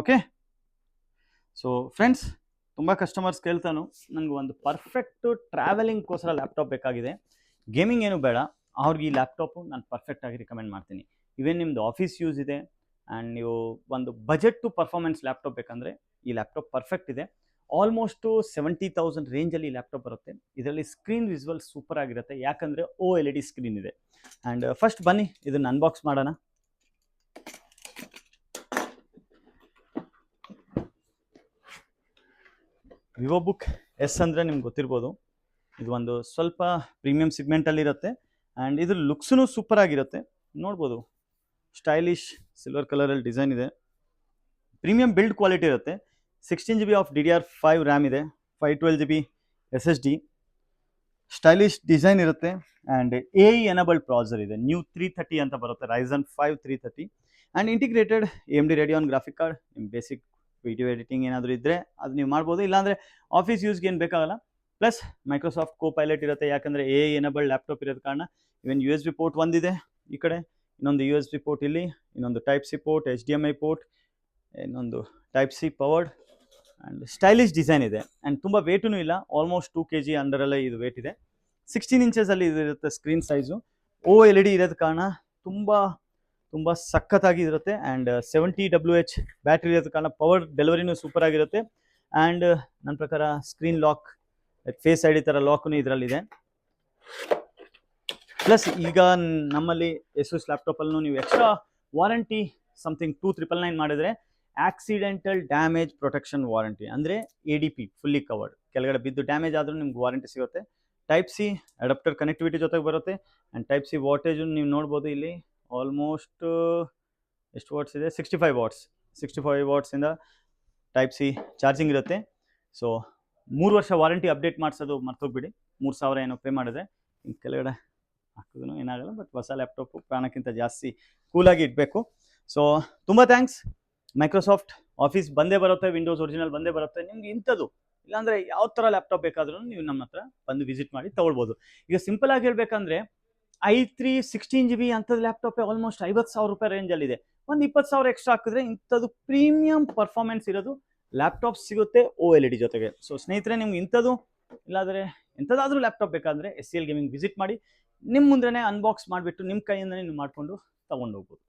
Okay. So friends, ತುಂಬ customers ಕೇಳ್ತಾನು ನನಗೆ ಒಂದು ಪರ್ಫೆಕ್ಟು ಟ್ರಾವೆಲಿಂಗ್ಗೋಸ್ಕರ ಲ್ಯಾಪ್ಟಾಪ್ ಬೇಕಾಗಿದೆ, ಗೇಮಿಂಗ್ ಏನು ಬೇಡ, ಅವ್ರಿಗೆ ಈ ಲ್ಯಾಪ್ಟಾಪು ನಾನು ಪರ್ಫೆಕ್ಟಾಗಿ ರಿಕಮೆಂಡ್ ಮಾಡ್ತೀನಿ. ಇವೇನು ನಿಮ್ಮದು ಆಫೀಸ್ ಯೂಸ್ ಇದೆ ಆ್ಯಂಡ್ ನೀವು ಒಂದು ಬಜೆಟ್ ಟು ಪರ್ಫಾರ್ಮೆನ್ಸ್ ಲ್ಯಾಪ್ಟಾಪ್ ಬೇಕಂದರೆ ಈ ಲ್ಯಾಪ್ಟಾಪ್ ಪರ್ಫೆಕ್ಟ್ ಇದೆ. ಆಲ್ಮೋಸ್ಟು 70,000 ರೇಂಜಲ್ಲಿ ಈ ಲ್ಯಾಪ್ಟಾಪ್ ಬರುತ್ತೆ. ಇದರಲ್ಲಿ ಸ್ಕ್ರೀನ್ ವಿಸುವಲ್ ಸೂಪರ್ ಆಗಿರುತ್ತೆ, ಯಾಕಂದರೆ OLED ಸ್ಕ್ರೀನ್ ಇದೆ. ಆ್ಯಂಡ್ ಫಸ್ಟ್ ಬನ್ನಿ ಇದನ್ನು ಅನ್ಬಾಕ್ಸ್ ಮಾಡೋಣ. ವಿವೋಬುಕ್ ಎಸ್ ಅಂದರೆ ನಿಮ್ಗೆ ಗೊತ್ತಿರ್ಬೋದು, ಇದು ಒಂದು ಸ್ವಲ್ಪ ಪ್ರೀಮಿಯಂ ಸಿಗ್ಮೆಂಟಲ್ಲಿರುತ್ತೆ ಆ್ಯಂಡ್ ಇದ್ರ ಲುಕ್ಸೂ ಸೂಪರ್ ಆಗಿರುತ್ತೆ. ನೋಡ್ಬೋದು, ಸ್ಟೈಲಿಶ್ ಸಿಲ್ವರ್ ಕಲರಲ್ಲಿ ಡಿಸೈನ್ ಇದೆ, ಪ್ರೀಮಿಯಂ ಬಿಲ್ಡ್ ಕ್ವಾಲಿಟಿ ಇರುತ್ತೆ. 16 GB ಆಫ್ DDR5 ರ್ಯಾಮ್ ಇದೆ, 512 GB SSD, ಸ್ಟೈಲಿಶ್ ಡಿಸೈನ್ ಇರುತ್ತೆ ಆ್ಯಂಡ್ AI ಎನಬಲ್ಡ್ ಪ್ರಾಸೆಸರ್ ಇದೆ, ನ್ಯೂ 330 ಅಂತ ಬರುತ್ತೆ, Ryzen 5 330 and integrated AMD Radeon graphic card. ನಿಮ್ಮ ಬೇಸಿಕ್ ವಿಡಿಯೋ ಎಡಿಟಿಂಗ್ ಏನಾದರೂ ಇದ್ದರೆ ಅದು ನೀವು ಮಾಡ್ಬೋದು, ಇಲ್ಲಾಂದರೆ ಆಫೀಸ್ ಯೂಸ್ಗೆ ಏನು ಬೇಕಾಗಲ್ಲ. ಪ್ಲಸ್ ಮೈಕ್ರೋಸಾಫ್ಟ್ Co-Pilot ಇರುತ್ತೆ, ಯಾಕಂದರೆ AI ಎನಬಲ್ಡ್ ಲ್ಯಾಪ್ಟಾಪ್ ಇರೋದ ಕಾರಣ. ಇವನ್ USB ಪೋರ್ಟ್ ಒಂದಿದೆ ಈ ಕಡೆ, ಇನ್ನೊಂದು USB ಪೋರ್ಟ್ ಇಲ್ಲಿ, ಇನ್ನೊಂದು type C port, HDMI port, ಇನ್ನೊಂದು type C powered and stylish design ಇದೆ ಆ್ಯಂಡ್ ತುಂಬ ವೇಟೂ ಇಲ್ಲ, ಆಲ್ಮೋಸ್ಟ್ 2 kg ಅಂಡರಲ್ಲೇ ಇದು ವೇಟ್ ಇದೆ. 16 ಇಂಚಸಲ್ಲಿ ಇದಿರುತ್ತೆ ಸ್ಕ್ರೀನ್ ಸೈಜು. OLED ಇರೋದ ಕಾರಣ ತುಂಬ ಸಖತ್ತಾಗಿ ಇರುತ್ತೆ ಆ್ಯಂಡ್ 70 WH ಬ್ಯಾಟ್ರಿ ಇರೋದ ಕಾರಣ ಪವರ್ ಡೆಲಿವರಿನೂ ಸೂಪರ್ ಆಗಿರುತ್ತೆ. ಆ್ಯಂಡ್ ನನ್ನ ಪ್ರಕಾರ screen lock, face I D ಥರ ಲಾಕ್ನು ಇದರಲ್ಲಿದೆ. ಪ್ಲಸ್ ಈಗ ನಮ್ಮಲ್ಲಿ ASUS ಲ್ಯಾಪ್ಟಾಪಲ್ಲೂ ನೀವು ಎಕ್ಸ್ಟ್ರಾ ವಾರಂಟಿ ಸಮಥಿಂಗ್ 2999 ಮಾಡಿದರೆ ಆಕ್ಸಿಡೆಂಟಲ್ ಡ್ಯಾಮೇಜ್ ಪ್ರೊಟೆಕ್ಷನ್ ವಾರಂಟಿ, ಅಂದರೆ ADP ಫುಲ್ಲಿ ಕವರ್ಡ್, ಕೆಳಗಡೆ ಬಿದ್ದು ಡ್ಯಾಮೇಜ್ ಆದರೂ ನಿಮ್ಗೆ ವಾರಂಟಿ ಸಿಗುತ್ತೆ. ಟೈಪ್ ಸಿ ಅಡಾಪ್ಟರ್ ಕನೆಕ್ಟಿವಿಟಿ ಜೊತೆಗೆ ಬರುತ್ತೆ ಆ್ಯಂಡ್ ಟೈಪ್ ಸಿ ವಾಟೇಜು ನೀವು ನೋಡ್ಬೋದು ಇಲ್ಲಿ, ಆಲ್ಮೋಸ್ಟ್ ಎಷ್ಟು ವಾಟ್ಸ್ ಇದೆ, 65 ವಾಟ್ಸ್. 65 ವಾಟ್ಸಿಂದ ಟೈಪ್ ಸಿ ಚಾರ್ಜಿಂಗ್ ಇರುತ್ತೆ. ಸೊ 3 ವರ್ಷ ವಾರಂಟಿ ಅಪ್ಡೇಟ್ ಮಾಡಿಸೋದು ಮರ್ತೋಗ್ಬಿಡಿ, 3000 ಏನೋ ಪೇ ಮಾಡಿದ್ರೆ ಕೆಳಗಡೆ ಹಾಕಿದ್ರೂ ಏನಾಗಲ್ಲ. ಬಟ್ ಹೊಸ ಲ್ಯಾಪ್ಟಾಪು ಪ್ರಾಣಕ್ಕಿಂತ ಜಾಸ್ತಿ ಕೂಲಾಗಿ ಇಡಬೇಕು. ಸೊ ತುಂಬ ಥ್ಯಾಂಕ್ಸ್. ಮೈಕ್ರೋಸಾಫ್ಟ್ ಆಫೀಸ್ ಬಂದೇ ಬರುತ್ತೆ, ವಿಂಡೋಸ್ ಒರಿಜಿನಲ್ ಬಂದೇ ಬರುತ್ತೆ. ನಿಮ್ಗೆ ಇಂಥದ್ದು ಇಲ್ಲಾಂದರೆ ಯಾವ ಥರ ಲ್ಯಾಪ್ಟಾಪ್ ಬೇಕಾದ್ರೂ ನೀವು ನಮ್ಮ ಹತ್ರ ಬಂದು ವಿಸಿಟ್ ಮಾಡಿ ತೊಗೊಳ್ಬೋದು. ಈಗ ಸಿಂಪಲ್ ಆಗಿ ಹೇಳ್ಬೇಕಂದ್ರೆ i3 16 GB ಅಂಥದ್ದು ಲ್ಯಾಪ್ಟಾಪೇ ಆಲ್ಮೋಸ್ಟ್ 50,000 ರೂಪಾಯಿ ರೇಂಜಲ್ಲಿದೆ. ಒಂದು 20,000 ಎಕ್ಸ್ಟ್ರಾ ಹಾಕಿದ್ರೆ ಇಂಥದ್ದು ಪ್ರೀಮಿಯಂ ಪರ್ಫಾರ್ಮೆನ್ಸ್ ಇರೋದು ಲ್ಯಾಪ್ಟಾಪ್ ಸಿಗುತ್ತೆ OLED ಜೊತೆಗೆ. ಸೊ ಸ್ನೇಹಿತರೆ, ನಿಮ್ಗೆ ಇಂಥದ್ದು ಇಲ್ಲಾಂದರೆ ಎಂಥದ್ದಾದರೂ ಲ್ಯಾಪ್ಟಾಪ್ ಬೇಕಾದರೆ SCL ಗೇಮಿಂಗ್ ವಿಸಿಟ್ ಮಾಡಿ, ನಿಮ್ಮ ಮುಂದೆನೇ ಅನ್ಬಾಕ್ಸ್ ಮಾಡಿಬಿಟ್ಟು ನಿಮ್ಮ ಕೈಯಿಂದನೇ ನೀವು ಮಾಡಿಕೊಂಡು ತೊಗೊಂಡು ಹೋಗ್ಬೋದು.